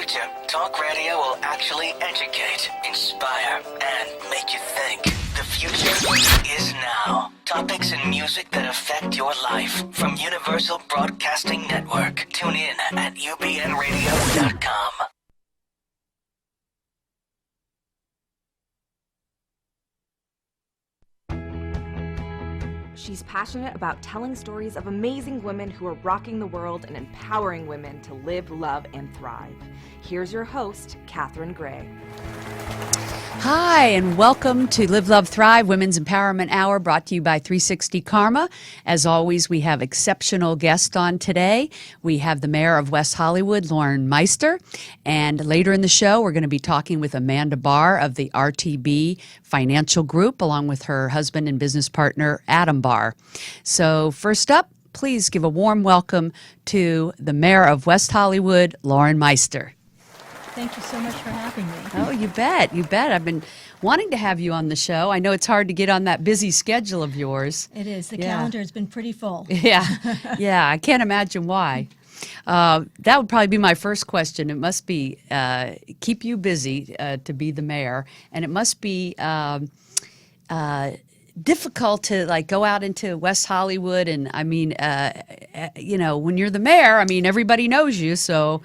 future, talk radio will actually educate, inspire, and make you think. The future is now. Topics and music that affect your life from Universal Broadcasting Network. Tune in at ubnradio.com. She's passionate about telling stories of amazing women who are rocking the world and empowering women to live, love, and thrive. Here's your host, Catherine Gray. Hi, and welcome to Live, Love, Thrive Women's Empowerment Hour, brought to you by 360 Karma. As always, we have exceptional guests on today. We have the mayor of West Hollywood, Lauren Meister, and later in the show, we're going to be talking with Amanda Barr of the RTB Financial Group, along with her husband and business partner, Adam Barr. So first up, please give a warm welcome to the mayor of West Hollywood, Lauren Meister. Thank you so much for having me. Oh, you bet. You bet. I've been wanting to have you on the show. I know it's hard to get on that busy schedule of yours. It is. The calendar has been pretty full. Yeah. Yeah. I can't imagine why. That would probably be my first question. It must be keep you busy to be the mayor. And it must be difficult to like go out into West Hollywood. And I mean, you know, when you're the mayor, I mean, everybody knows you. So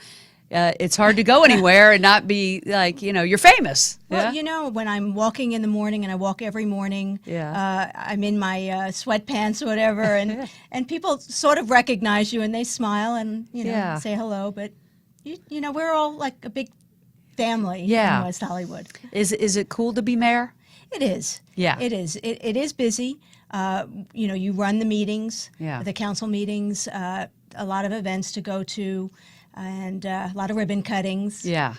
it's hard to go anywhere and not be like, you know, you're famous. Well, Yeah? you know, when I'm walking in the morning, and I walk every morning, I'm in my sweatpants or whatever, and people sort of recognize you and they smile and, you know, say hello. But, you know, we're all like a big family in West Hollywood. Is it cool to be mayor? It is. Yeah. It is. It is busy. You know, you run the meetings, the council meetings, a lot of events to go to, and a lot of ribbon cuttings. Yeah.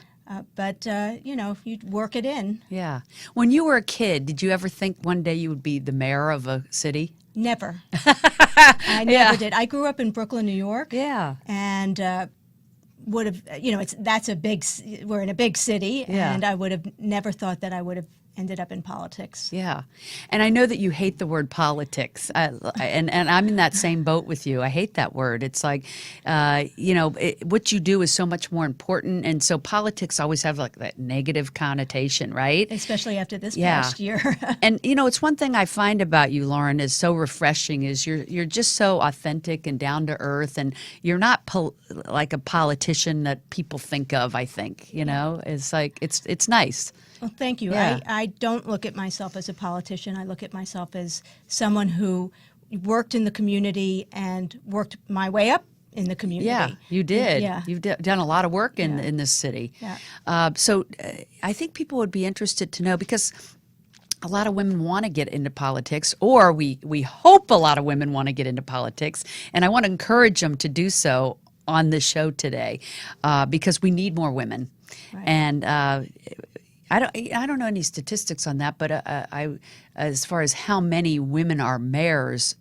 But, you know, you work it in. Yeah. When you were a kid, did you ever think one day you would be the mayor of a city? Never. I never did. I grew up in Brooklyn, New York. Yeah. And would have, you know, we're in a big city, and I would have never thought that I would have ended up in politics. Yeah. And I know that you hate the word politics, and I'm in that same boat with you. I hate that word. It's like, you know, what you do is so much more important, and so politics always have like that negative connotation, right? Especially after this past year. And, you know, it's one thing I find about you, Lauren, is so refreshing, is you're just so authentic and down to earth, and you're not like a politician that people think of, I think, you know? It's like, it's nice. Well, thank you. Yeah. I don't look at myself as a politician. I look at myself as someone who worked in the community and worked my way up in the community. Yeah, you did. Yeah. You've done a lot of work in this city. Yeah. So I think people would be interested to know, because a lot of women want to get into politics, or we hope a lot of women want to get into politics, and I want to encourage them to do so on this show today, because we need more women. Right. And I don't know any statistics on that, but as far as how many women are mayors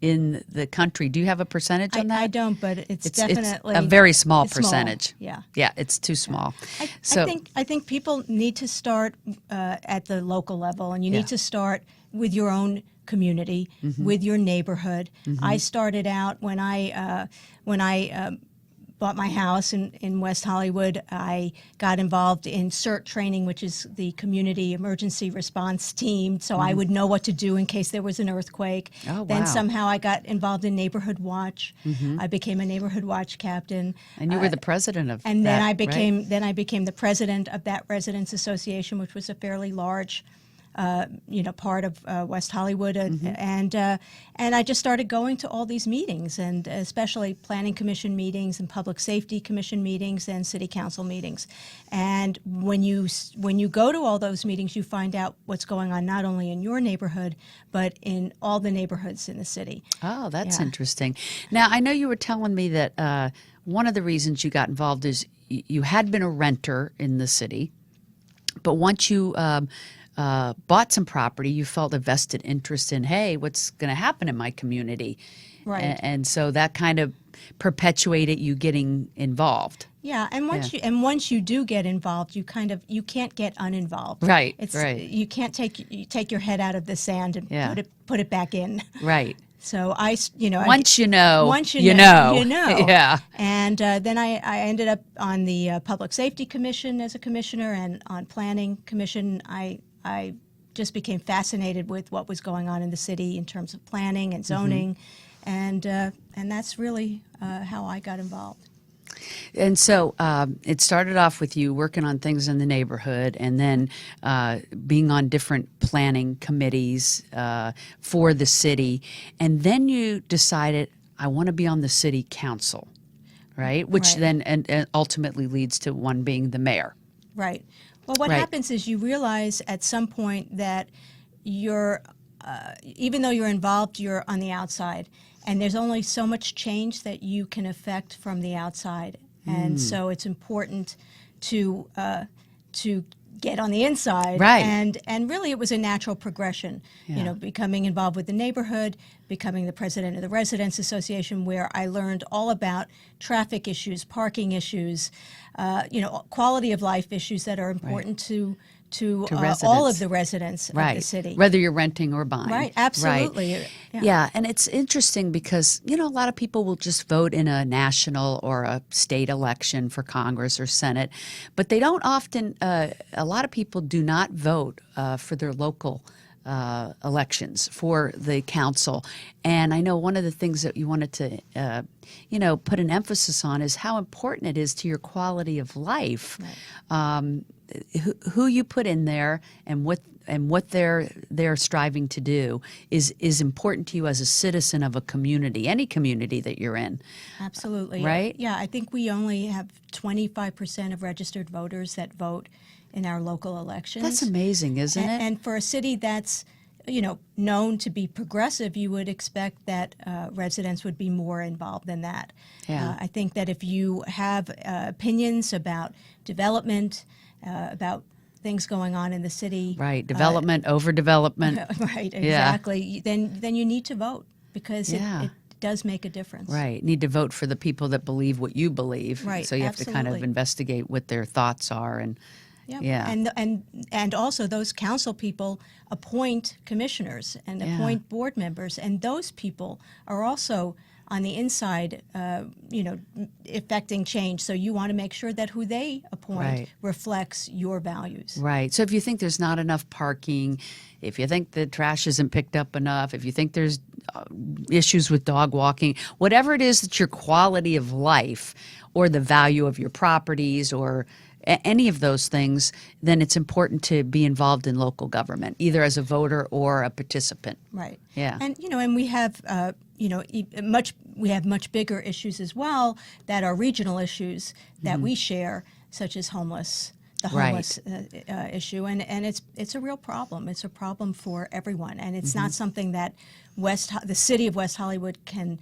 in the country, do you have a percentage on that? I don't, but it's definitely a very small it's percentage. Small. Yeah, it's too small. I think people need to start at the local level, and you need to start with your own community, with your neighborhood. I started out when I bought my house in West Hollywood. I got involved in CERT training, which is the Community Emergency Response Team, so I would know what to do in case there was an earthquake. Oh, Then wow. somehow I got involved in Neighborhood Watch. I became a Neighborhood Watch captain. And you were the president of and that, then I right? became the president of that Residents Association, which was a fairly large part of West Hollywood, and I just started going to all these meetings, and especially Planning Commission meetings and Public Safety Commission meetings and City Council meetings. And when you go to all those meetings, you find out what's going on not only in your neighborhood but in all the neighborhoods in the city. Oh, that's interesting. Now, I know you were telling me that one of the reasons you got involved is you had been a renter in the city, but once you bought some property, you felt a vested interest in, hey, what's going to happen in my community? Right. And so that kind of perpetuated you getting involved. Yeah, and once you do get involved, you can't get uninvolved. Right. You can't take your head out of the sand and put it back in. Right. So Once you know, once you know. you know. Yeah. And then I ended up on the Public Safety Commission as a commissioner, and on Planning Commission. I just became fascinated with what was going on in the city in terms of planning and zoning, and that's really how I got involved. And so it started off with you working on things in the neighborhood, and then being on different planning committees for the city. And then you decided, I want to be on the city council, right? Which Right. then and ultimately leads to one being the mayor. Right. Well, what Right. happens is you realize at some point that you're, even though you're involved, you're on the outside, and there's only so much change that you can affect from the outside, and so it's important to get on the inside. Right. And really, it was a natural progression. Yeah. Becoming involved with the neighborhood, becoming the president of the Residents Association, where I learned all about traffic issues, parking issues, quality of life issues that are important to all residents. of the residents of the city. Whether you're renting or buying. Right, absolutely. Right. Yeah. Yeah, and it's interesting because, a lot of people will just vote in a national or a state election for Congress or Senate, but they don't often, a lot of people do not vote for their local elections for the council. And I know one of the things that you wanted to, put an emphasis on is how important it is to your quality of life. Right. Who you put in there and what they're striving to do is important to you as a citizen of a community, any community that you're in. Absolutely. Right? Yeah, I think we only have 25% of registered voters that vote in our local elections. That's amazing, isn't it? And for a city that's known to be progressive, you would expect that residents would be more involved than that. Yeah. I think that if you have opinions about development, about things going on in the city, Right, development, overdevelopment. right, exactly, then you need to vote because Yeah. it does make a difference. Right, need to vote for the people that believe what you believe. Right, So you have to kind of absolutely. investigate what their thoughts are and. Yep. Yeah. And also those council people appoint commissioners and Yeah. appoint board members, and those people are also on the inside, affecting change. So you want to make sure that who they appoint Right. reflects your values. Right. So if you think there's not enough parking, if you think the trash isn't picked up enough, if you think there's issues with dog walking, whatever it is that's your quality of life or the value of your properties or any of those things, then it's important to be involved in local government, either as a voter or a participant. Right. Yeah. And and we have much bigger issues as well that are regional issues that we share, such as the homeless issue, and it's a real problem. It's a problem for everyone, and it's not something that the city of West Hollywood can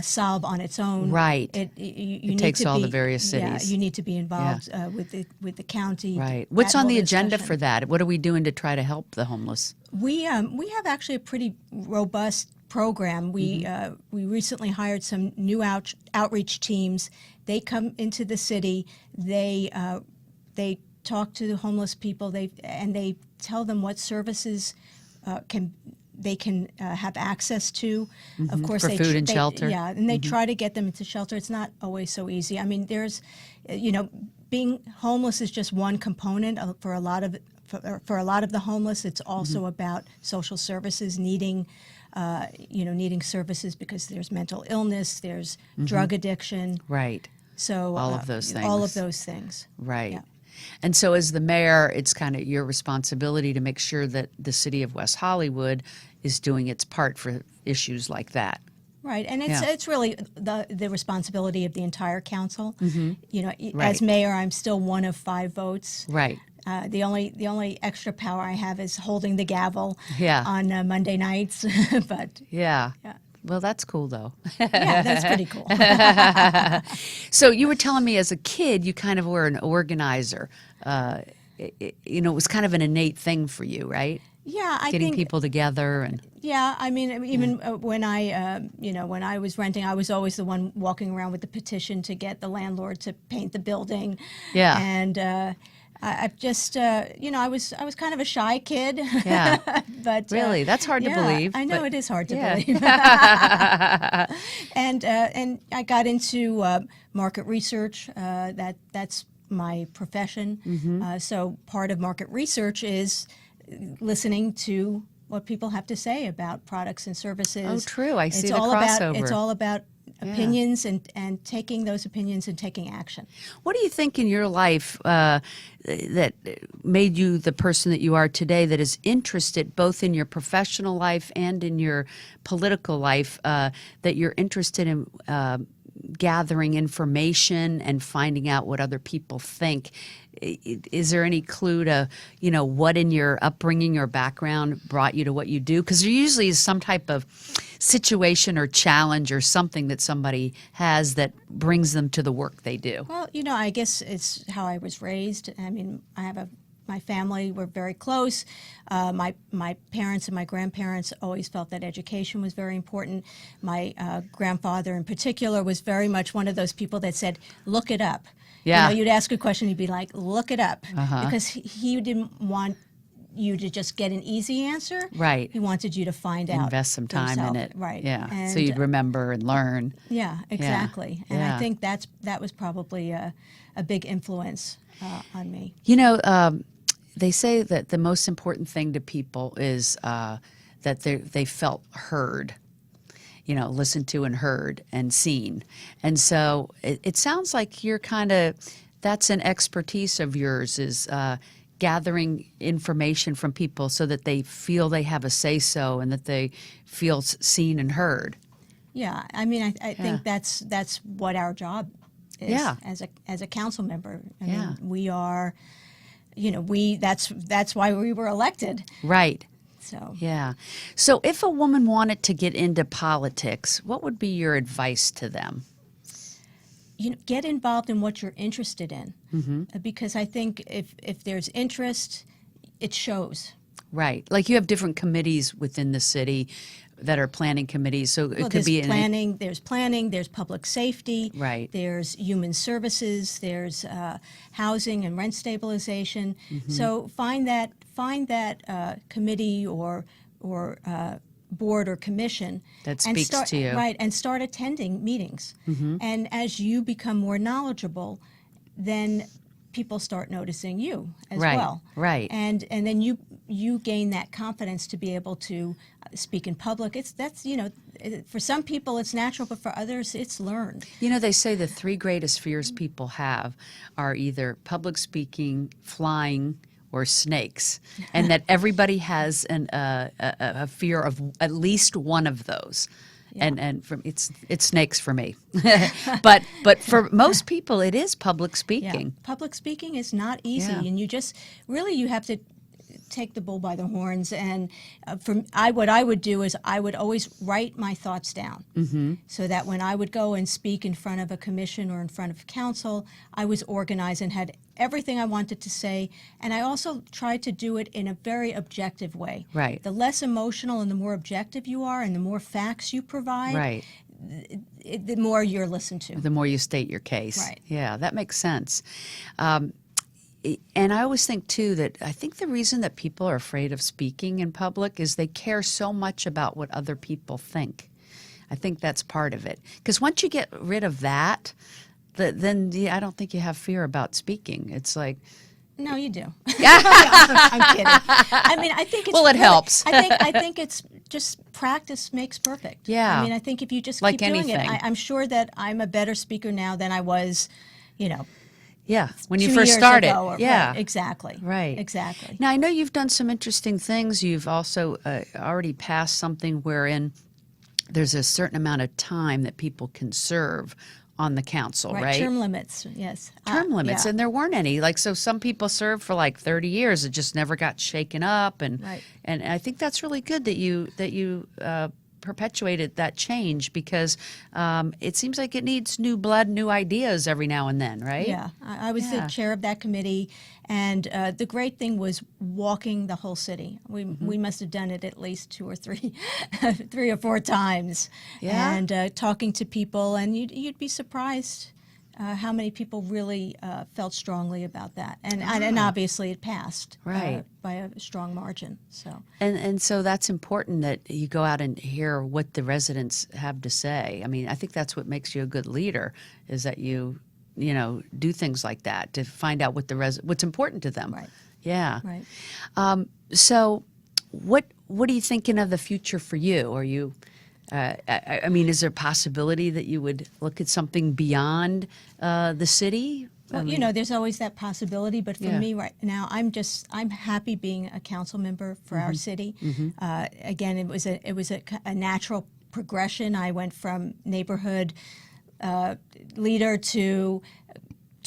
solve on its own. Right. You It need takes to all be- the various cities. Yeah, you need to be involved with the county. Right. What's that on whole the agenda discussion. for that? What are we doing to try to help the homeless? We have actually a pretty robust program. We recently hired some new outreach teams. They come into the city. They talk to the homeless people. They tell them what services they can have access to. Of course, For food and shelter. Yeah, and they try to get them into shelter. It's not always so easy. I mean, there's, being homeless is just one component for a lot of the homeless. It's also about social services needing services because there's mental illness, there's drug addiction. Right. So All of those things. All of those things. Right. Yeah. And so as the mayor, it's kind of your responsibility to make sure that the city of West Hollywood is doing its part for issues like that. Right, and Yeah. it's really the responsibility of the entire council. Right. As mayor, I'm still one of 5 votes. Right. The only extra power I have is holding the gavel Yeah. on Monday nights. But Yeah. yeah, Well, that's cool, though. yeah, that's pretty cool. So you were telling me as a kid, you kind of were an organizer. It was kind of an innate thing for you, right? Yeah, I Getting think people together and Yeah, I mean, even when I was renting, I was always the one walking around with the petition to get the landlord to paint the building. Yeah. And I've just, I was kind of a shy kid. Yeah. But Really? That's hard to yeah, believe. I know but- it is hard to yeah. believe. And I got into market research. That's my profession. Mm-hmm. So part of market research is listening to what people have to say about products and services. Oh, true. I see It's the all crossover. It's all about Yeah. opinions and taking those opinions and taking action. What do you think in your life that made you the person that you are today, that is interested both in your professional life and in your political life, that you're interested in gathering information and finding out what other people think? Is there any clue to, what in your upbringing or background brought you to what you do? Because there usually is some type of situation or challenge or something that somebody has that brings them to the work they do. Well, I guess it's how I was raised. I mean, my family were very close. My parents and my grandparents always felt that education was very important. My grandfather in particular was very much one of those people that said, look it up. Yeah. You'd ask a question, he'd be like, look it up. Uh-huh. Because he didn't want you to just get an easy answer. Right. He wanted you to find out. Invest some time yourself. in it. Right. Yeah. And, so you'd remember and learn. yeah, exactly. And Yeah. I think that was probably a big influence on me. They say that the most important thing to people is that they felt heard, listened to and heard and seen. And so it sounds like you're that's an expertise of yours, is gathering information from people so that they feel they have a say-so and that they feel seen and heard. Yeah, I mean, I think that's what our job is. Yeah. As a council member. I Yeah. mean, we are, that's why we were elected. Right. So Yeah. So if a woman wanted to get into politics, what would be your advice to them? get involved in what you're interested in, because I think if there's interest, it shows. Right. Like you have different committees within the city that are planning committees. So it Well, could there's be planning. There's planning. There's public safety. Right. There's human services. There's housing and rent stabilization. So find that committee or board or commission That and speaks start, to you. right, and start attending meetings. And as you become more knowledgeable, then people start noticing you as Right, well. right. And then you gain that confidence to be able to speak in public. For some people it's natural, but for others it's learned. They say the three greatest fears people have are either public speaking, flying, or snakes, and that everybody has a fear of at least one of those. And it's snakes for me, but for most people it is public speaking. Yeah. Public speaking is not easy, Yeah. and you have to take the bull by the horns. And what I would do is I would always write my thoughts down, so that when I would go and speak in front of a commission or in front of council, I was organized and had everything I wanted to say. And I also tried to do it in a very objective way. Right. The less emotional and the more objective you are, and the more facts you provide, Right. the more you're listened to. The more you state your case. Right. Yeah, that makes sense. And I always think, too, that I think the reason that people are afraid of speaking in public is they care so much about what other people think. I think that's part of it. Because once you get rid of that, then I don't think you have fear about speaking. It's like... No, you do. I'm kidding. I mean, I think it's Well, it helps. I think it's just practice makes perfect. Yeah. I mean, I think if you just Like keep doing anything. it, I'm sure that I'm a better speaker now than I was, Yeah, when you 2 first years started. ago or- Yeah. right, exactly. Right. Exactly. Now, I know you've done some interesting things. You've also already passed something wherein there's a certain amount of time that people can serve on the council, right? Term limits, yes. Term limits, yeah. and there weren't any. So some people served for 30 years. It just never got shaken up, and Right. and I think that's really good that you perpetuated that change, because it seems like it needs new blood, new ideas every now and then, right? Yeah, I was Yeah. the chair of that committee, and the great thing was walking the whole city. We must have done it at least 2 or 3, 3 or 4 times, Yeah. and talking to people, and you'd be surprised how many people really felt strongly about that, and obviously it passed Right. by a strong margin. So And so that's important that you go out and hear what the residents have to say. I mean, I think that's what makes you a good leader, is that you do things like that to find out what's important to them. Right. Yeah. right. So what are you thinking of the future for you? Are you I mean, is there a possibility that you would look at something beyond the city? Well, there's always that possibility, but for Yeah. me right now, I'm happy being a council member for our city. Again, it was a natural progression. I went from neighborhood leader to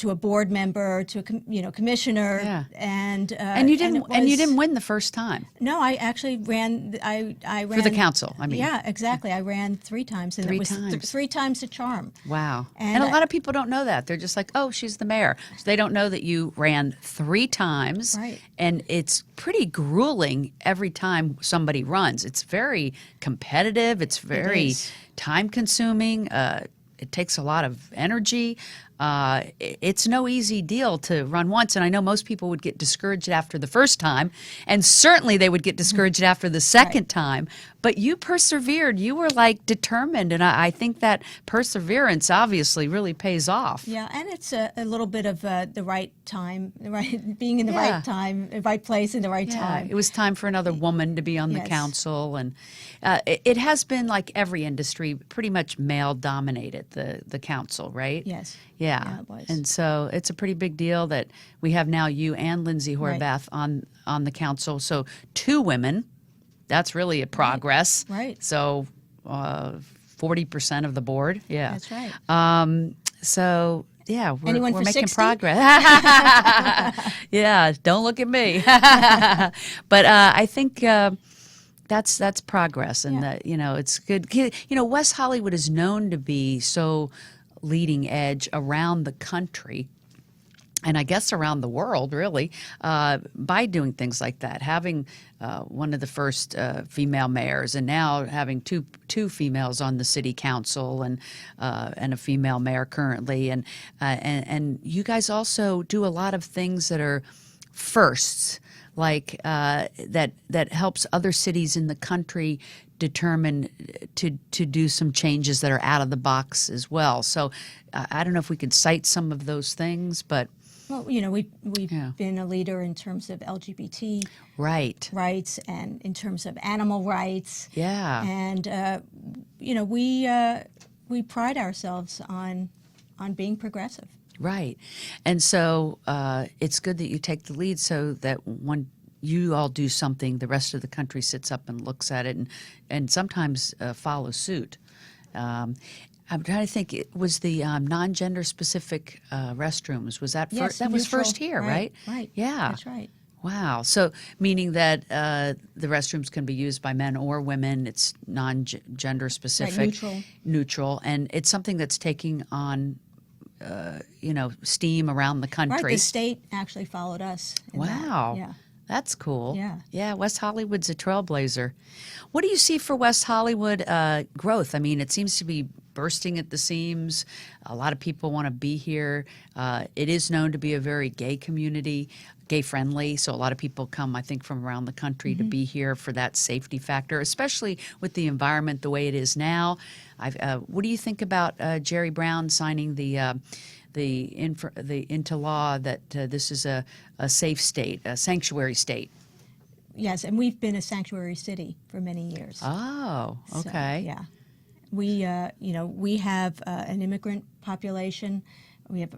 a board member to a commissioner, Yeah. and You didn't and you was- didn't win the first time No, I actually ran. I ran for the council. I mean, yeah, exactly. I ran 3 times, and Three it was times. 3 times the charm. wow. And And a I- lot of people don't know that. They're just like, oh, she's the mayor. So they don't know that you ran 3 times. Right. And it's pretty grueling every time somebody runs. It's very competitive. It's very is. time consuming. It takes a lot of energy. It's no easy deal to run once. And I know most people would get discouraged after the first time, and certainly they would get discouraged after the second time. But you persevered. You were like determined. And I think that perseverance obviously really pays off. Yeah, and it's a little bit of the right time, being in the Yeah. right time, the right place, in the right Yeah, time. it was time for another woman to be on the Yes. council, and it has been like every industry, pretty much male dominated the council, right? Yes. Yeah. Yeah, it was. And so it's a pretty big deal that we have now you and Lindsay Right. Horvath on the council. So 2 women, that's really a progress. Right. So 40% of the board. Yeah. That's right. So yeah, we're, Anyone we're for making 60? progress. Yeah, don't look at me. But I think that's progress, and Yeah. that it's good. West Hollywood is known to be so leading edge around the country. And I guess around the world, really, by doing things like that, having one of the first female mayors, and now having two females on the city council, and a female mayor currently, and you guys also do a lot of things that are firsts, like that helps other cities in the country determine to do some changes that are out of the box as well. So I don't know if we could cite some of those things, but. Well, we've Yeah. been a leader in terms of LGBT Right. rights and in terms of animal rights. Yeah. And we pride ourselves on being progressive. Right. And so it's good that you take the lead, so that when you all do something, the rest of the country sits up and looks at it, and sometimes follows suit. I'm trying to think. It was the non-gender specific restrooms. Was that first? Yes, That was neutral. first here, right? Right. Yeah. That's right. Wow. So meaning that the restrooms can be used by men or women. It's non-gender specific. Neutral. And it's something that's taking on, steam around the country. Right. The state actually followed us. In Wow. That. Yeah. That's cool. Yeah. Yeah, West Hollywood's a trailblazer. What do you see for West Hollywood growth? I mean, it seems to be bursting at the seams. A lot of people want to be here. It is known to be a very gay community, gay friendly. So a lot of people come, I think, from around the country to be here for that safety factor, especially with the environment the way it is now. What do you think about Jerry Brown signing into law that this is a safe state, a sanctuary state? Yes, and we've been a sanctuary city for many years. Oh, So, okay. yeah, we have an immigrant population. We have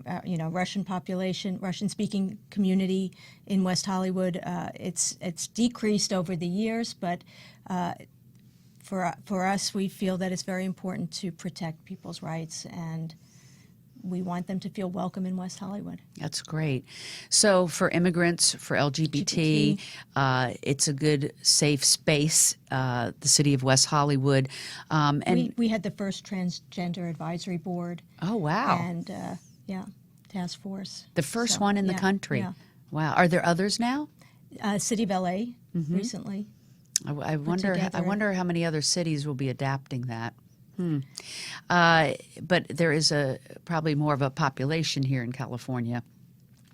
Russian population, Russian-speaking community in West Hollywood. It's decreased over the years, but for us, we feel that it's very important to protect people's rights, and we want them to feel welcome in West Hollywood. That's great. So for immigrants, for LGBT, it's a good, safe space, the city of West Hollywood. And We had the first transgender advisory board. oh, wow. And task force. The first So, one in the yeah, country. Yeah. Wow. Are there others now? City of LA recently. I wonder together. how many other cities will be adapting that. But there is probably more of a population here in California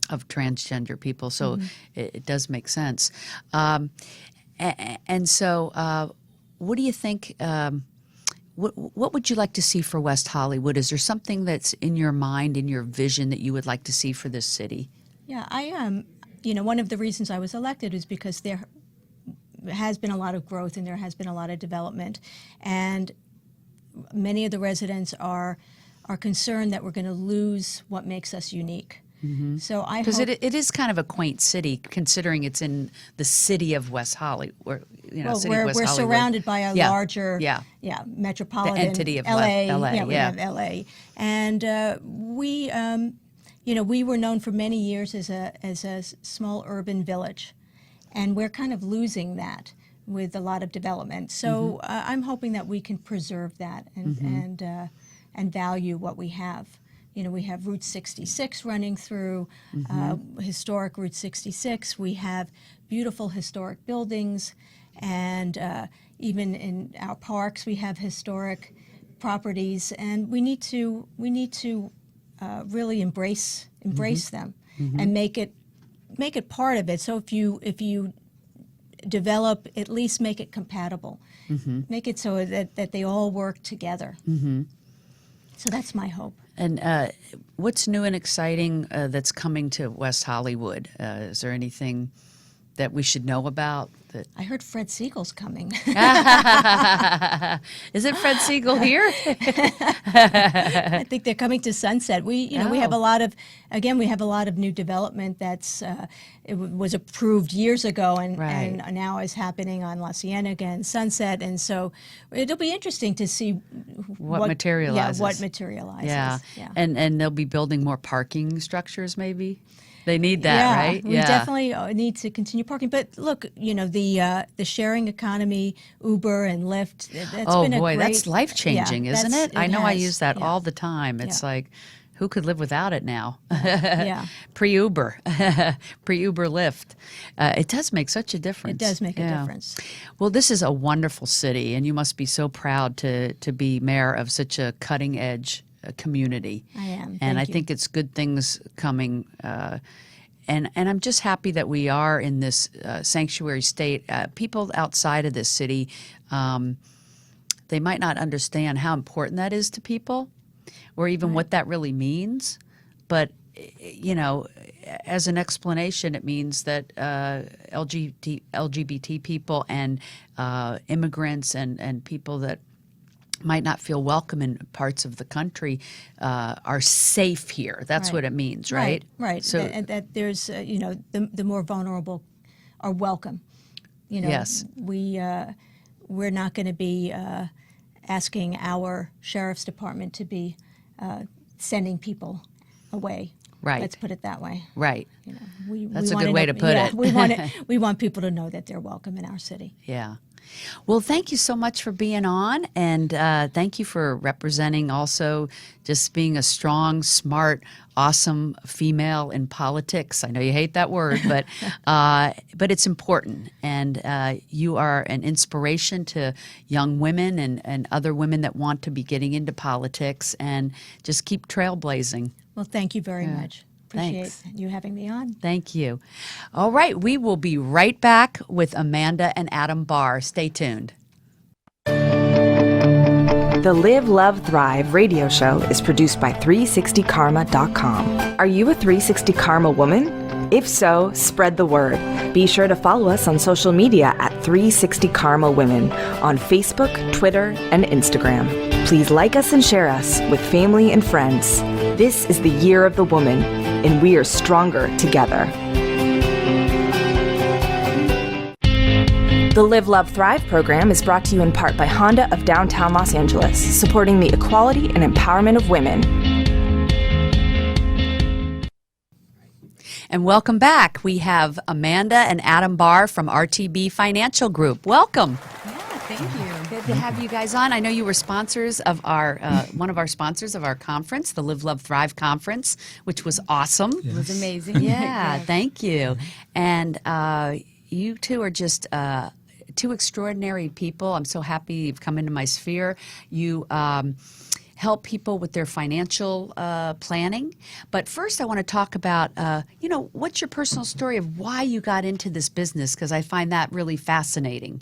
of transgender people, so it does make sense. And so, what do you think? What would you like to see for West Hollywood? Is there something that's in your mind, in your vision, that you would like to see for this city? Yeah, I am. One of the reasons I was elected is because there has been a lot of growth and there has been a lot of development, and many of the residents are concerned that we're going to lose what makes us unique. So I Because hope, it is kind of a quaint city, considering it's in the city of West Hollywood. well, City of West we're Hollywood. surrounded by a larger, metropolitan The entity of LA. LA, We have LA, and we were known for many years as a small urban village, and we're kind of losing that with a lot of development. So I'm hoping that we can preserve that and value what we have. We have Route 66 running through, historic Route 66. We have beautiful historic buildings, and even in our parks we have historic properties, and we need to really embrace them and make it part of it. So if you develop, at least make it compatible, make it so that they all work together. So that's my hope. And what's new and exciting that's coming to West Hollywood? Is there anything that we should know about? I heard Fred Siegel's coming. Is it Fred Siegel here? I think they're coming to Sunset. We have a lot of new development that's it was approved years ago and now is happening on La Cienega and Sunset, and so it'll be interesting to see what materializes. Yeah, what materializes. Yeah. Yeah. And they'll be building more parking structures, maybe. They need that, right? We definitely need to continue parking. But look, the sharing economy, Uber and Lyft. That's life changing, isn't it? I know I use that all the time. It's Yeah. like, who could live without it now? Yeah. Pre-Uber, pre-Uber Lyft. It does make such a difference. It does make a difference. Well, this is a wonderful city, and you must be so proud to be mayor of such a cutting edge community. I am. And Thank I you. think it's good things coming. And I'm just happy that we are in this sanctuary state. People outside of this city, they might not understand how important that is to people, or even what that really means. But as an explanation, it means that LGBT people and immigrants and people that might not feel welcome in parts of the country are safe here. That's what it means, right? Right. So that there's the more vulnerable are welcome. Yes. We're not going to be asking our sheriff's department to be sending people away. Right. Let's put it that way. Right. That's a wanna good way know- to put yeah, it. We want people to know that they're welcome in our city. Yeah. Well, thank you so much for being on, and thank you for representing also just being a strong, smart, awesome female in politics. I know you hate that word, but it's important, and you are an inspiration to young women and other women that want to be getting into politics, and just keep trailblazing. Well, thank you very much. Appreciate Thanks. you having me on. Thank you. All right, we will be right back with Amanda and Adam Barr. Stay tuned. The Live, Love, Thrive radio show is produced by 360karma.com. Are you a 360 Karma woman? If so, spread the word. Be sure to follow us on social media at 360 Karma Women on Facebook, Twitter, and Instagram. Please like us and share us with family and friends. This is the year of the woman, and we are stronger together. The Live, Love, Thrive program is brought to you in part by Honda of downtown Los Angeles, supporting the equality and empowerment of women. And welcome back. We have Amanda and Adam Barr from RTB Financial Group. Welcome. Thank you. Good to have you guys on. I know you were sponsors of our one of our sponsors of our conference, the Live, Love, Thrive conference, which was awesome. Yes. It was amazing. Yeah, thank you. And you two are just two extraordinary people. I'm so happy you've come into my sphere. You help people with their financial planning. But first, I want to talk about, what's your personal story of why you got into this business? Because I find that really fascinating.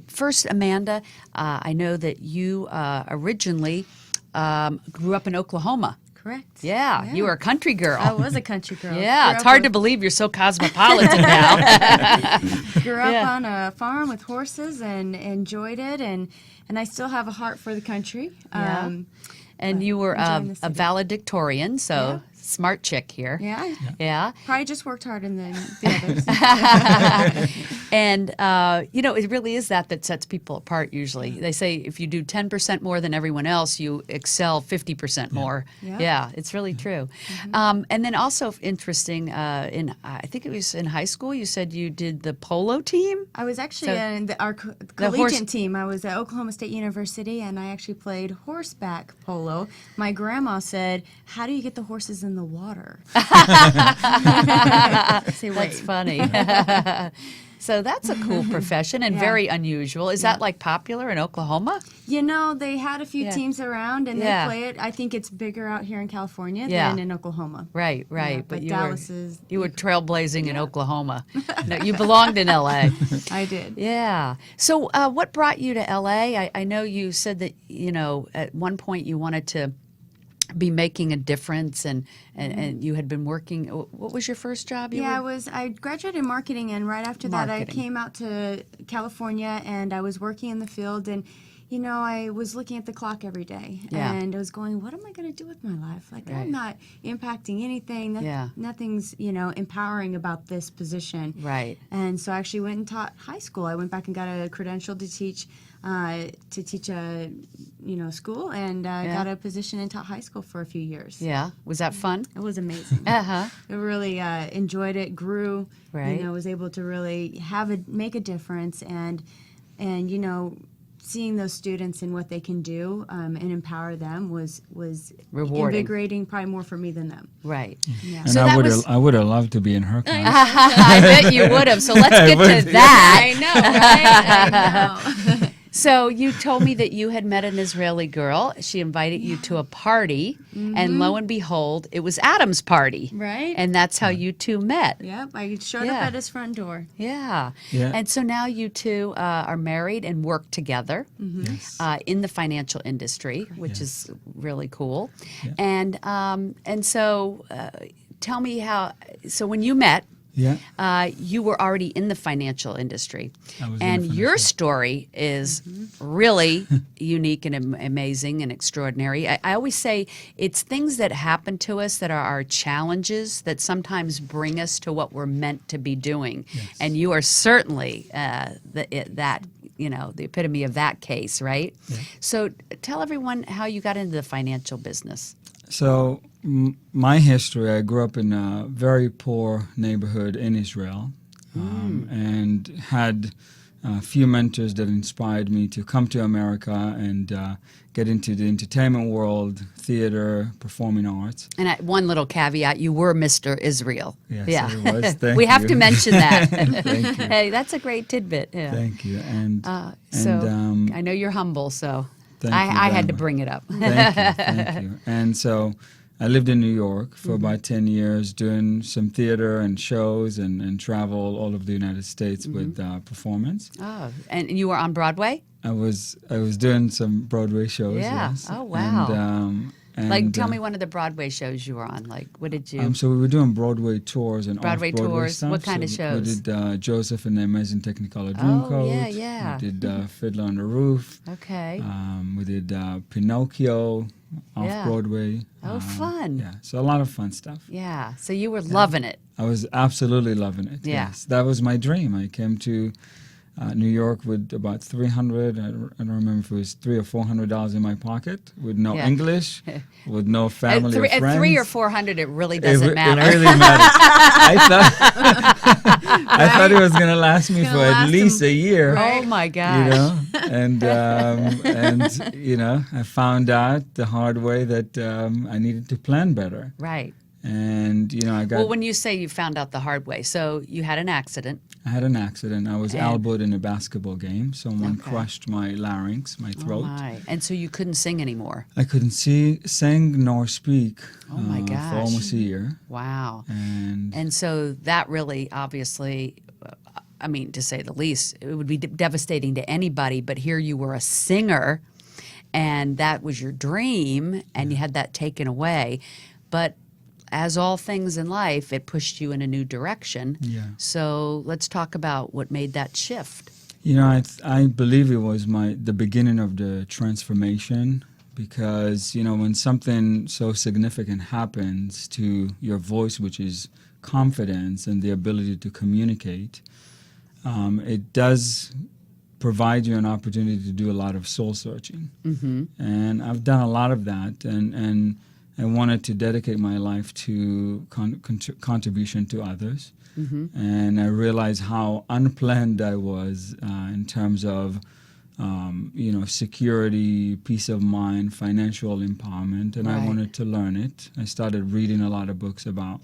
First, Amanda, I know that you originally grew up in Oklahoma. Correct. Yeah, you were a country girl. I was a country girl. Yeah, Grew it's up hard to with- believe you're so cosmopolitan now. Grew up on a farm with horses and enjoyed it, and I still have a heart for the country. Yeah. And you were enjoying the a city. valedictorian, so smart chick here. Yeah. Yeah. Probably just worked harder than the others. And, it really is that sets people apart usually. They say if you do 10% more than everyone else, you excel 50% more. Yeah. Yeah, it's really true. And then also interesting, I think it was in high school, you said you did the polo team? I was actually So- in our collegiate horse- team. I was at Oklahoma State University, and I actually played horseback polo. My grandma said, "How do you get the horses in the water?" Say, wait. That's funny. So that's a cool profession and Yeah. very unusual. Is that like popular in Oklahoma? They had a few Yeah. teams around, and Yeah. they play it. I think it's bigger out here in California Yeah. than in Oklahoma. Right. but But Dallas you were, is- you were trailblazing in Oklahoma. No, you belonged in LA. I did. Yeah. So what brought you to LA? I know you said that, at one point you wanted to be making a difference and you had been working. What was your first job? I graduated in marketing, and right after that I Marketing. came out to California, and I was working in the field, and I was looking at the clock every day, Yeah. and I was going, what am I going to do with my life? Like, Right. I'm not impacting anything. Yeah. Nothing's, empowering about this position. Right. And so I actually went and taught high school. I went back and got a credential to teach a school, and got a position and taught high school for a few years. Yeah. Was that fun? It was amazing. Uh-huh. I really enjoyed it, grew, Right. was able to really make a difference, and seeing those students and what they can do and empower them was Rewarding. invigorating, probably more for me than them. Right. Yeah. And So I that would was- have I would have loved to be in her class. I bet you would have. So let's get to that. I know, right? I know. So you told me that you had met an Israeli girl. She invited you to a party, and lo and behold, it was Adam's party. Right. And that's how you two met. Yep, I showed Yeah. up at his front door. Yeah. Yeah. And so now you two are married and work together Yes. in the financial industry, which is really cool. Yeah. And so tell me how. So when you met. Yeah. You were already in the financial industry. I was in And the your financial- story is really unique and amazing and extraordinary. I always say it's things that happen to us that are our challenges that sometimes bring us to what we're meant to be doing. Yes. And you are certainly the epitome of that case, right? Yeah. So tell everyone how you got into the financial business. So my history, I grew up in a very poor neighborhood in Israel, and had a few mentors that inspired me to come to America and get into the entertainment world, theater, performing arts. And one little caveat, you were Mr. Israel. Yes, yeah. I was. Thank we have you. to mention that. Thank you. Hey, that's a great tidbit. Yeah. Thank you. And I know you're humble, so Thank I you had very to much. bring it up. Thank you. And so I lived in New York for about 10 years doing some theater and shows and travel all over the United States with performance. Oh, and you were on Broadway? I was doing some Broadway shows. Yeah. Yes. Oh, wow. And, Tell me one of the Broadway shows you were on. Like, what did you? So we were doing Broadway tours and Broadway off-Broadway tours. stuff. What kind of So shows? We did Joseph and the Amazing Technicolor Dreamcoat. yeah, yeah. We did Fiddler on the Roof. Okay. We did Pinocchio off Yeah. Broadway. Oh, fun. Yeah, so a lot of fun stuff. Yeah. So you were loving it. I was absolutely loving it. Yeah. Yes, that was my dream. I came to New York with about 300. I don't remember if it was $300 or $400 in my pocket, with no Yeah. English, with no family or At friends. 300 or 400, it really doesn't It matter. really matters. I thought it was going to last me for at last least a year. Oh my You gosh. know, and I found out the hard way that I needed to plan better. Right. And, I got... Well, when you say you found out the hard way, so you had an accident. I had an accident. I was And- elbowed in a basketball game. Someone Okay. crushed my larynx, my throat. Oh my. And so you couldn't sing anymore. I couldn't sing nor speak Oh my gosh. for almost a year. Wow. And And so that really, obviously, I mean, to say the least, it would be devastating to anybody. But here you were a singer, and that was your dream, and you had that taken away. But as all things in life, it pushed you in a new direction. Yeah. So let's talk about what made that shift. I believe it was the beginning of the transformation, because, when something so significant happens to your voice, which is confidence and the ability to communicate, it does provide you an opportunity to do a lot of soul searching. Mm-hmm. And I've done a lot of that, and I wanted to dedicate my life to contribution to others. Mm-hmm. And I realized how unplanned I was in terms of, security, peace of mind, financial empowerment, and Right. I wanted to learn it. I started reading a lot of books about,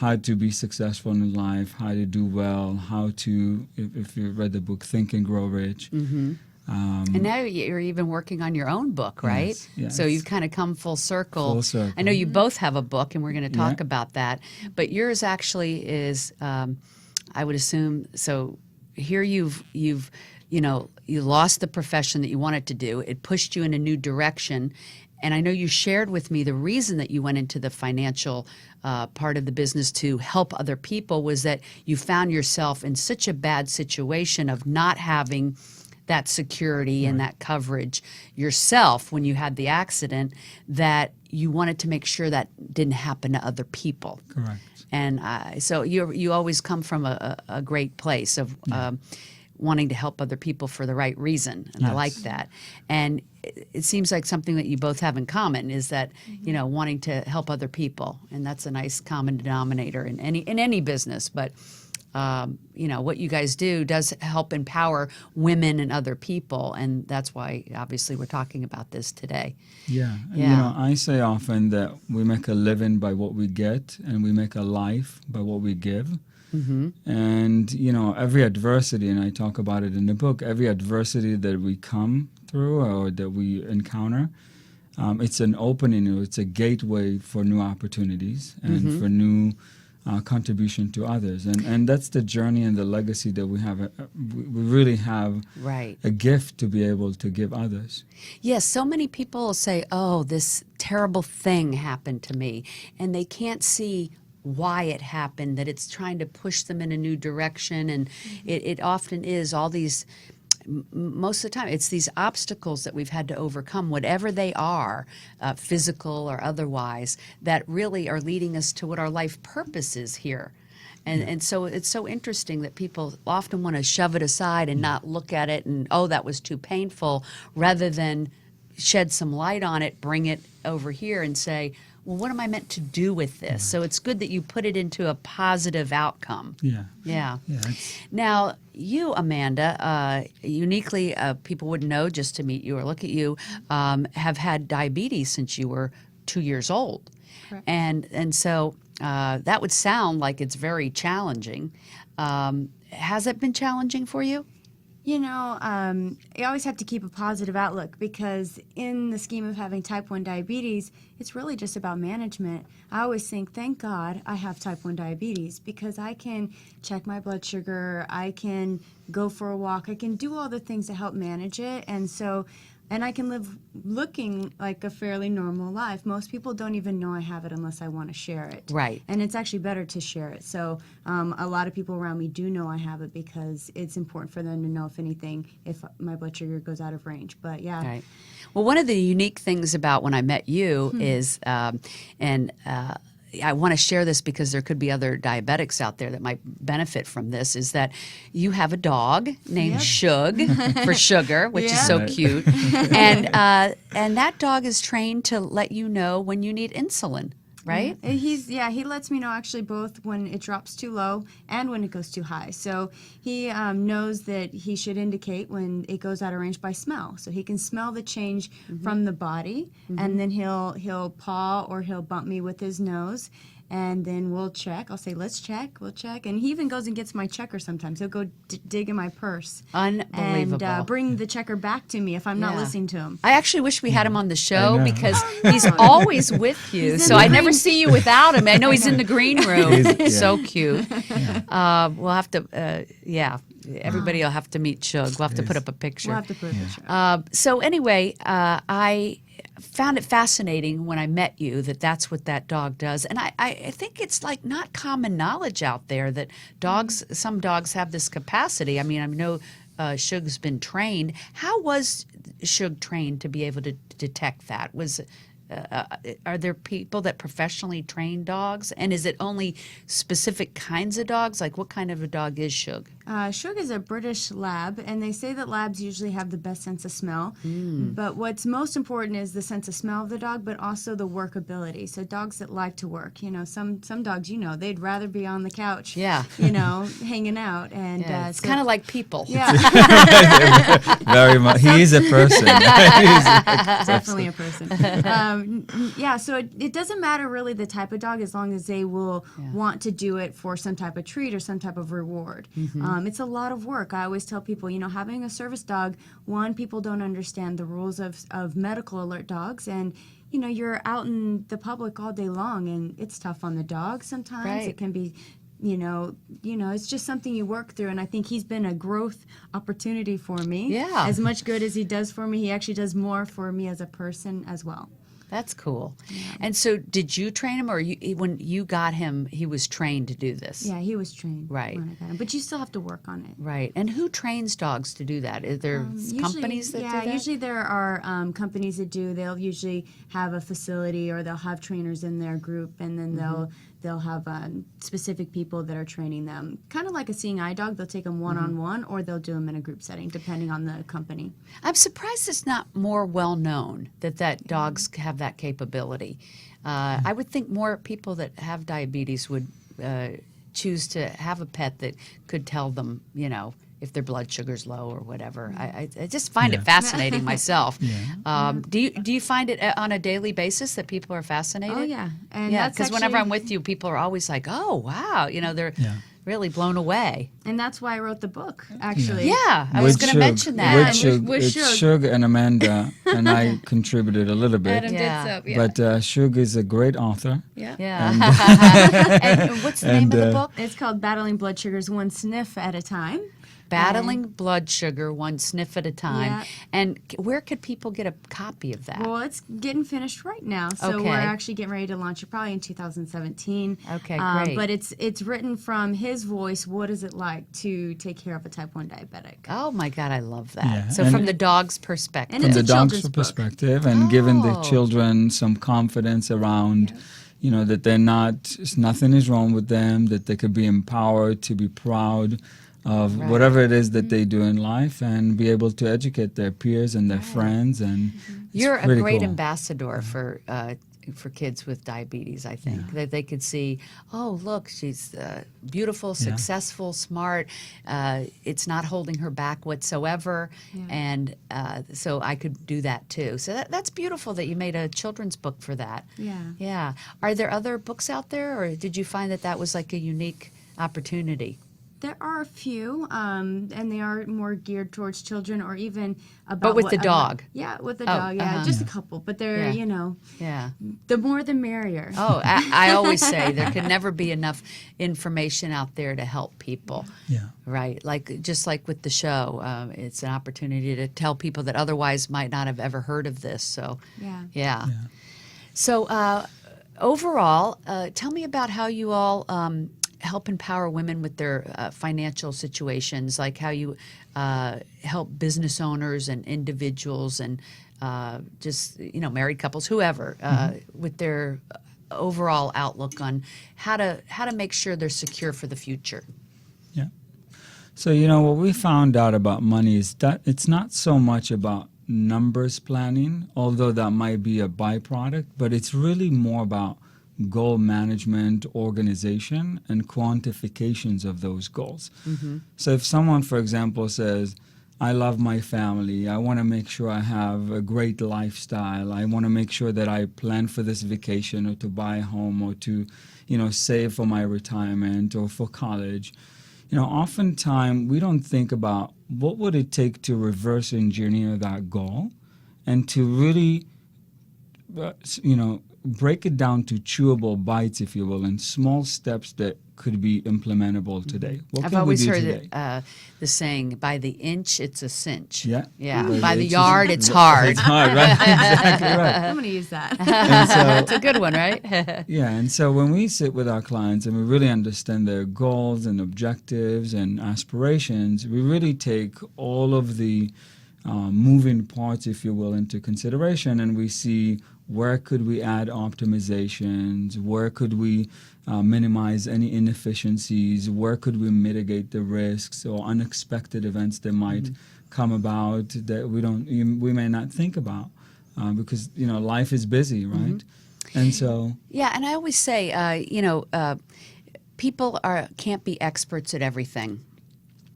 how to be successful in life, how to do well, how to, if you read the book Think and Grow Rich. Mm-hmm. And now you're even working on your own book, right? Yes. So you've kind of come full circle. Full circle. I know you both have a book, and we're going to talk Yeah. about that. But yours actually is, I would assume. So here you lost the profession that you wanted to do. It pushed you in a new direction. And I know you shared with me the reason that you went into the financial part of the business to help other people was that you found yourself in such a bad situation of not having that security and that coverage yourself when you had the accident, that you wanted to make sure that didn't happen to other people. Correct. And so you always come from a great place of wanting to help other people for the right reason, and I like that. And it seems like something that you both have in common is that wanting to help other people, and that's a nice common denominator in any business. But what you guys do does help empower women and other people, and that's why obviously we're talking about this today. Yeah. Yeah. I say often that we make a living by what we get, and we make a life by what we give. Mm-hmm. And, every adversity, and I talk about it in the book, every adversity that we come through or that we encounter, it's an opening, it's a gateway for new opportunities and for new contribution to others. And that's the journey and the legacy that we have. We really have Right. a gift to be able to give others. Yes, so many people say, oh, this terrible thing happened to me, and they can't see why it happened, that it's trying to push them in a new direction. And it often is all these, most of the time, it's these obstacles that we've had to overcome, whatever they are, physical or otherwise, that really are leading us to what our life purpose is here. And so it's so interesting that people often want to shove it aside and not look at it and, oh, that was too painful, rather than shed some light on it, bring it over here and say, well, what am I meant to do with this? So it's good that you put it into a positive outcome. Yeah. Yeah. Yeah. Now, you, Amanda, uniquely, people wouldn't know just to meet you or look at you, have had diabetes since you were 2 years old. Correct. And so that would sound like it's very challenging. Has it been challenging for you? You always have to keep a positive outlook, because in the scheme of having type 1 diabetes, it's really just about management. I always think, thank God I have type 1 diabetes, because I can check my blood sugar, I can go for a walk, I can do all the things to help manage it. And I can live looking like a fairly normal life. Most people don't even know I have it unless I want to share it. Right. And it's actually better to share it. So a lot of people around me do know I have it, because it's important for them to know, if my blood sugar goes out of range. But yeah. Right. Well, one of the unique things about when I met you is, I want to share this because there could be other diabetics out there that might benefit from this, is that you have a dog named Shug for sugar, which is so Right. cute. And that dog is trained to let you know when you need insulin. right? He lets me know actually both when it drops too low and when it goes too high. So he knows that he should indicate when it goes out of range by smell. So he can smell the change from the body, and then he'll paw or he'll bump me with his nose. And then we'll check. I'll say, let's check. We'll check. And he even goes and gets my checker sometimes. He'll go dig in my purse. Unbelievable. And bring the checker back to me if I'm not listening to him. I actually wish we had him on the show know. because he's always with you. He's in So the I never green- see you without him. I know he's in the green room. He's- So cute. We'll have to, everybody will have to meet Shug. We'll have to put up a picture. We'll have to put a picture up. So anyway, I found it fascinating when I met you that's what that dog does. And I think it's like not common knowledge out there that some dogs have this capacity. I mean, I know Shug's been trained. How was Shug trained to be able to detect that? Are there people that professionally train dogs? And is it only specific kinds of dogs? Like what kind of a dog is Shug? Shug is a British lab, and they say that labs usually have the best sense of smell. But what's most important is the sense of smell of the dog, but also the workability. So dogs that like to work, some dogs, they'd rather be on the couch, Yeah. hanging out. And It's kind of like people. yeah, Very much. He is a person. definitely a person. So it doesn't matter really the type of dog as long as they will want to do it for some type of treat or some type of reward. It's a lot of work. I always tell people, having a service dog, people don't understand the rules of medical alert dogs, and you're out in the public all day long, and it's tough on the dog sometimes. Right. It can be it's just something you work through, and I think he's been a growth opportunity for me. Yeah. As much good as he does for me, he actually does more for me as a person as well. That's cool. And so did you train him, or when you got him, he was trained to do this? Yeah, he was trained Right. when I got him, but you still have to work on it. Right. And who trains dogs to do that? Is there companies that do that? Usually there are companies that do. They'll usually have a facility, or they'll have trainers in their group, and then they'll have specific people that are training them. Kind of like a seeing eye dog. They'll take them one-on-one, or they'll do them in a group setting, depending on the company. I'm surprised it's not more well known that dogs have that capability. I would think more people that have diabetes would choose to have a pet that could tell them, if their blood sugar's low or whatever. I just find it fascinating myself. Do you find it on a daily basis that people are fascinated? Oh, yeah. And Yeah, that's because whenever actually- I'm with you, people are always like, "Oh, wow!" They're really blown away. And that's why I wrote the book, actually. Yeah, I was going to mention that. With Shug, with it's Shug. Shug and Amanda, and I contributed a little bit. Adam Yeah. did so, yeah. But Shug is a great author. yeah. Yeah. And what's the name of the book? It's called Battling Blood Sugars One Sniff at a Time. Battling Blood Sugar One Sniff at a Time. Yeah. And where could people get a copy of that? Well, it's getting finished right now, so Okay. we're actually getting ready to launch it probably in 2017. Okay, great. But it's written from his voice. What is it like to take care of a type 1 diabetic? Oh my God, I love that. Yeah, So and- from the dog's perspective. And From it's the a dog's children's book. perspective, and giving the Oh. children some confidence around, that nothing is wrong with them, that they could be empowered to be proud of whatever it is that they do in life, and be able to educate their peers and their friends. And it's You're a pretty great cool. ambassador for kids with diabetes, I think. That they could see, oh, look, she's beautiful, successful, smart. It's not holding her back whatsoever. And so I could do that too. So that's beautiful that you made a children's book for that. Yeah. Yeah. Are there other books out there, or did you find that was like a unique opportunity? There are a few, and they are more geared towards children, or even about. But with the dog. Yeah, with the dog. Yeah, uh-huh. just a couple, but they're Yeah. the more the merrier. Oh, I always say there can never be enough information out there to help people. Yeah. Right. Just like with the show, it's an opportunity to tell people that otherwise might not have ever heard of this. So, yeah. So, overall, tell me about how you all help empower women with their financial situations, like how you help business owners and individuals and just married couples, whoever, with their overall outlook on how to make sure they're secure for the future. Yeah. So, what we found out about money is that it's not so much about numbers planning, although that might be a byproduct, but it's really more about goal management, organization, and quantifications of those goals. So if someone, for example, says, I love my family, I want to make sure I have a great lifestyle, I want to make sure that I plan for this vacation or to buy a home or to, save for my retirement or for college, oftentimes we don't think about what would it take to reverse engineer that goal and to really, break it down to chewable bites, if you will, and small steps that could be implementable today. What I've can we always do heard today? the saying, by the inch, it's a cinch. Yeah. By the It's yard, just- it's hard. It's hard, right? Exactly right. I'm going to use that. And so, That's a good one, right? yeah, and so when we sit with our clients and we really understand their goals and objectives and aspirations, we really take all of the moving parts, if you will, into consideration, and we see where could we add optimizations, where could we minimize any inefficiencies, where could we mitigate the risks or unexpected events that might come about that we may not think about because life is busy, right? And so Yeah, and I always say, people can't be experts at everything,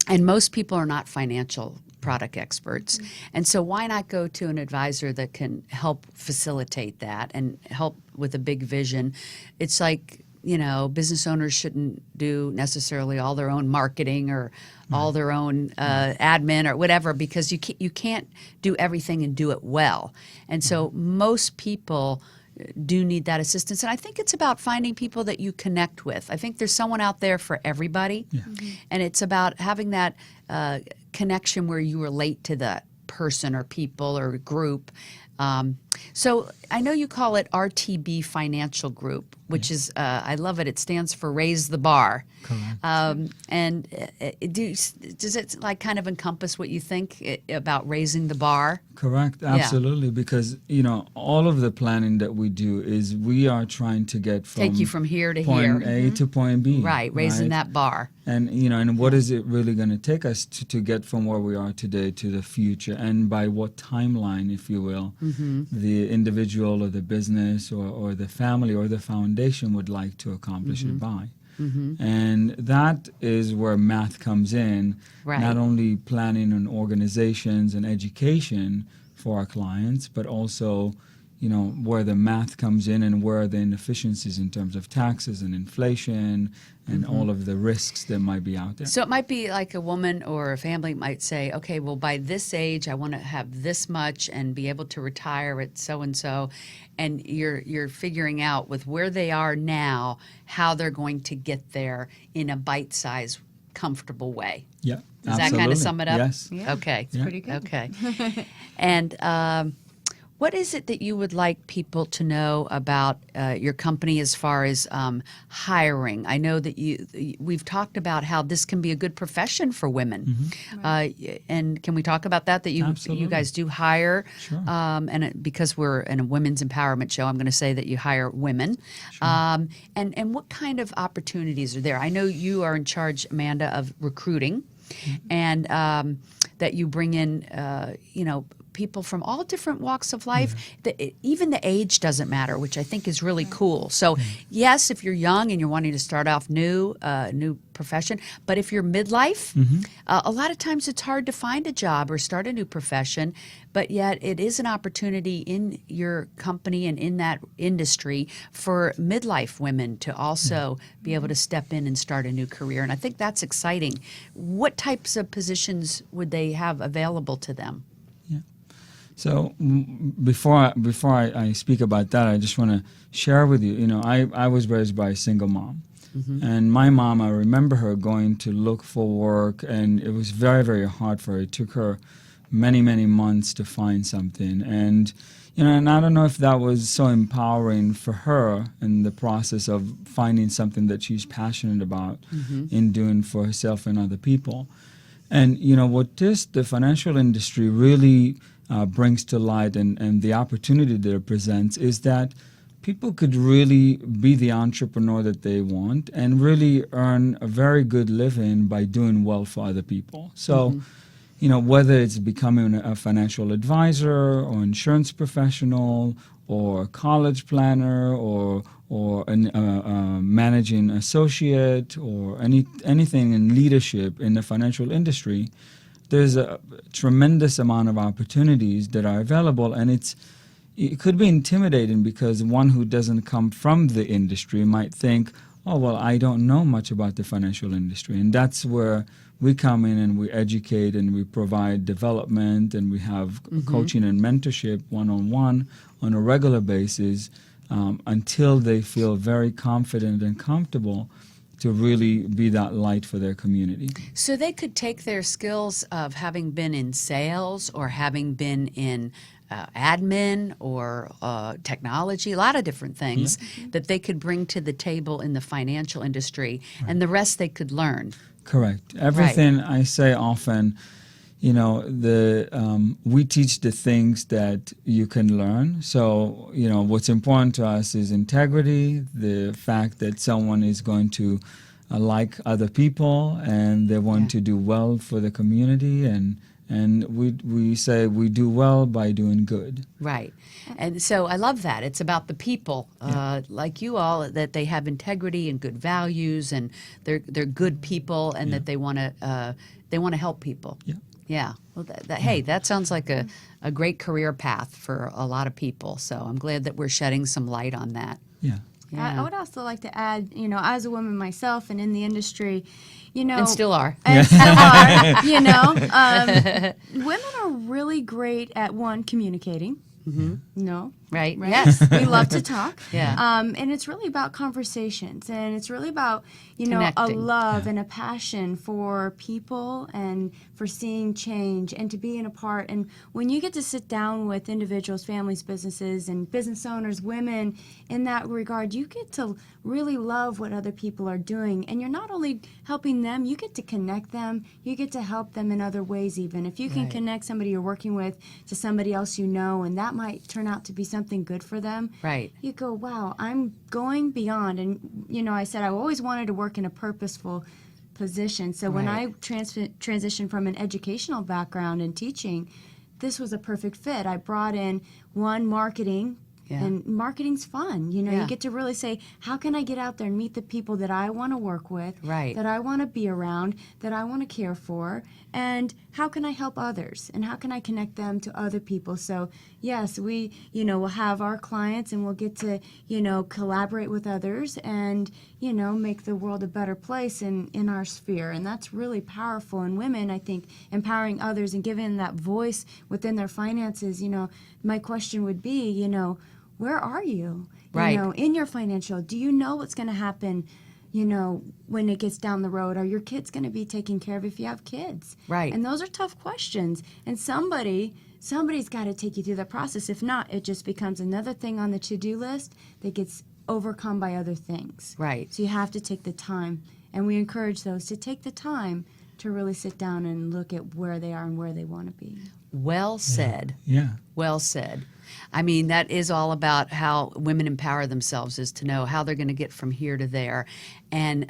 and most people are not financial product experts. And so why not go to an advisor that can help facilitate that and help with a big vision? It's like, business owners shouldn't do necessarily all their own marketing or all their own admin or whatever, because you can't do everything and do it well. And so most people do need that assistance. And I think it's about finding people that you connect with. I think there's someone out there for everybody. Yeah. And it's about having that connection where you relate to that person or people or group. So I know you call it RTB Financial Group, which is, I love it. It stands for Raise the Bar. Correct. And does it kind of encompass what you think about raising the bar? Correct, absolutely, because all of the planning that we do is we are trying to get Take you from here to point here. A to point B. Right, raising that bar. And and what is it really going to take us to get from where we are today to the future, and by what timeline, if you will, the individual or the business or the family or the foundation would like to accomplish it by. And that is where math comes in, Right. not only planning on organizations and education for our clients, but also where the math comes in and where the inefficiencies in terms of taxes and inflation and all of the risks that might be out there. So it might be like a woman or a family might say, okay, well, by this age, I want to have this much and be able to retire at so-and-so. And you're figuring out with where they are now, how they're going to get there in a bite-sized, comfortable way. Yeah, Does that kind of sum it up? Yes. Yeah. Okay. It's pretty good. Okay. And what is it that you would like people to know about your company as far as hiring? I know that we've talked about how this can be a good profession for women. And can we talk about that? That you Absolutely. guys do hire, Sure. because we're in a women's empowerment show, I'm going to say that you hire women. And what kind of opportunities are there? I know you are in charge, Amanda, of recruiting, and that you bring in, people from all different walks of life. Even the age doesn't matter, which I think is really cool. So, yes, if you're young and you're wanting to start off new profession, but if you're midlife, a lot of times it's hard to find a job or start a new profession, but yet it is an opportunity in your company and in that industry for midlife women to also be able to step in and start a new career. And I think that's exciting. What types of positions would they have available to them? So before I speak about that, I just want to share with you, I was raised by a single mom. And my mom, I remember her going to look for work, and it was very, very hard for her. It took her many, many months to find something. And, and I don't know if that was so empowering for her in the process of finding something that she's passionate about in doing for herself and other people. And, what the financial industry really brings to light and the opportunity that it presents is that people could really be the entrepreneur that they want and really earn a very good living by doing well for other people. So, whether it's becoming a financial advisor or insurance professional or college planner or a managing associate or anything in leadership in the financial industry, there's a tremendous amount of opportunities that are available, and it could be intimidating because one who doesn't come from the industry might think, oh, well, I don't know much about the financial industry. And that's where we come in and we educate and we provide development and we have coaching and mentorship one-on-one on a regular basis until they feel very confident and comfortable to really be that light for their community. So they could take their skills of having been in sales or having been in admin or technology, a lot of different things that they could bring to the table in the financial industry, and the rest they could learn. Correct. Everything I say often, you know, we teach the things that you can learn. So, you know, what's important to us is integrity, the fact that someone is going to like other people and they want to do well for the community, and we say we do well by doing good. Right. And so I love that. It's about the people, like you all, that they have integrity and good values, and they're good people, and that they want to help people. Yeah. Yeah. Well, hey, that sounds like a great career path for a lot of people. So I'm glad that we're shedding some light on that. Yeah. I would also like to add, you know, as a woman myself and in the industry, you know, And still are. you know, women are really great at communicating. No. Right. Right? Yes. We love to talk. Yeah. And it's really about conversations, and it's really about, you know, Connecting. a love and a passion for people and for seeing change and to being a part. And when you get to sit down with individuals, families, businesses, and business owners, women, in that regard, you get to really love what other people are doing. And you're not only helping them, you get to connect them, you get to help them in other ways even. If you can connect somebody you're working with to somebody else you know, and that might turn out to be something good for them. Right. You go, wow, I'm going beyond. And, you know, I said I always wanted to work in a purposeful position. So when I transitioned from an educational background and teaching, this was a perfect fit. I brought in marketing. And marketing's fun. You know, you get to really say, how can I get out there and meet the people that I want to work with, that I want to be around, that I want to care for, and how can I help others, and how can I connect them to other people? So, yes, we, you know, will have our clients and we'll get to, you know, collaborate with others and, you know, make the world a better place in our sphere. And that's really powerful. And women, I think, empowering others and giving them that voice within their finances, you know, my question would be, you know, where are you? Right. You know, in your financial, do you know what's going to happen, you know, when it gets down the road? Are your kids going to be taken care of if you have kids? Right. And those are tough questions. And somebody's got to take you through that process. If not, it just becomes another thing on the to-do list that gets overcome by other things. Right. So you have to take the time. And we encourage those to take the time to really sit down and look at where they are and where they want to be. Well said. Yeah. Well said. I mean, that is all about how women empower themselves, is to know how they're going to get from here to there, and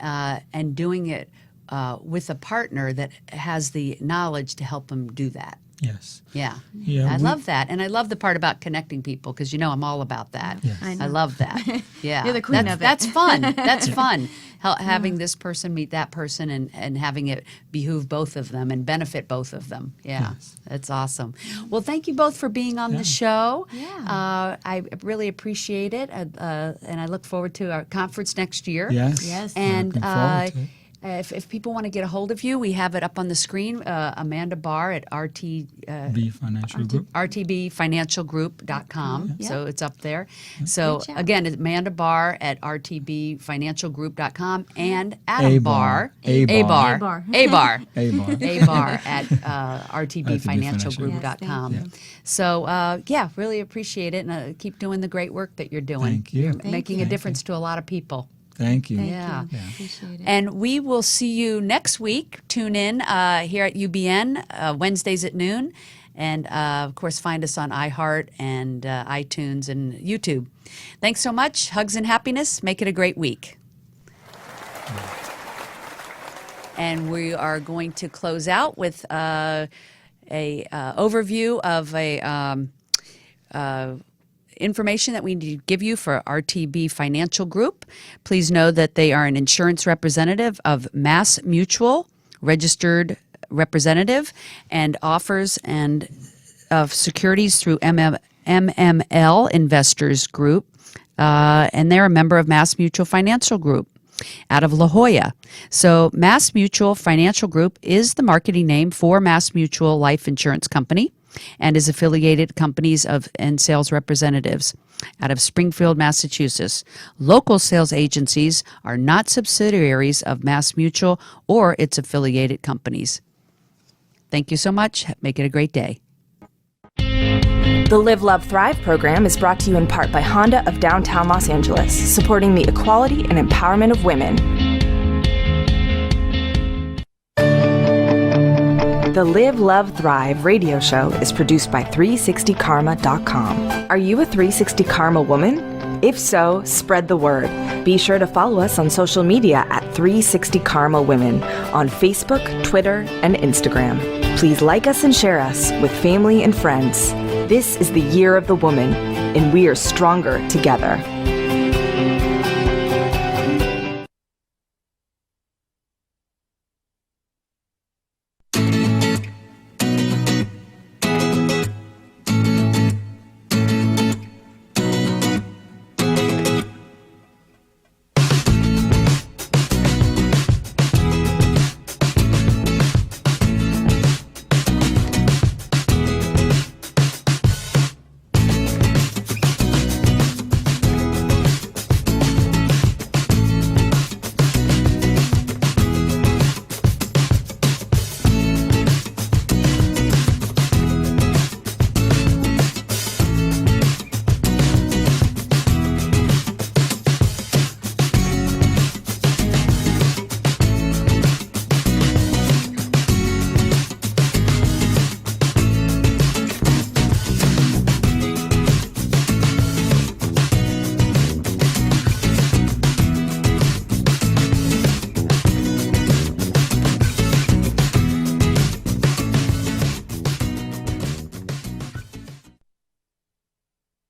doing it with a partner that has the knowledge to help them do that. Yes. Yeah. Yeah, I love that. And I love the part about connecting people, because, you know, I'm all about that. Yes. I love that. Yeah. You're the queen of it. That's fun. That's fun. Having this person meet that person and having it behoove both of them and benefit both of them. Yeah. Yes. That's awesome. Well, thank you both for being on the show. Yeah. I really appreciate it. And I look forward to our conference next year. Yes. Yes. And Looking forward to it. if people want to get a hold of you, we have it up on the screen. Amanda Barr at B Financial Group. rtbfinancialgroup.com. Yeah. So it's up there. So Good job. again, it's Amanda Barr at rtbfinancialgroup.com and Adam A-Bar. Barr. A-Bar. A-Bar. A-Bar. A-Bar. A-Bar at rtbfinancialgroup.com. Yes, thank you. So, really appreciate it, and keep doing the great work that you're doing. Thank you. You're Thank making you. a difference to a lot of people. Thank you. Thank Yeah. you. Appreciate it. And we will see you next week. Tune in here at UBN Wednesdays at noon. And, of course, find us on iHeart and iTunes and YouTube. Thanks so much. Hugs and happiness. Make it a great week. And we are going to close out with a overview of information that we need to give you for RTB Financial Group. Please know that they are an insurance representative of Mass Mutual, registered representative, and offers and of securities through MML Investors Group, and they're a member of Mass Mutual Financial Group out of La Jolla. So Mass Mutual Financial Group is the marketing name for Mass Mutual Life Insurance Company and is affiliated companies and sales representatives out of Springfield, Massachusetts. Local sales agencies are not subsidiaries of Mass Mutual or its affiliated companies. Thank you so much. Make it a great day. The Live, Love, Thrive program is brought to you in part by Honda of downtown Los Angeles, supporting the equality and empowerment of women. The Live, Love, Thrive radio show is produced by 360karma.com. Are you a 360 Karma woman? If so, spread the word. Be sure to follow us on social media at 360 Karma Women on Facebook, Twitter, and Instagram. Please like us and share us with family and friends. This is the year of the woman, and we are stronger together.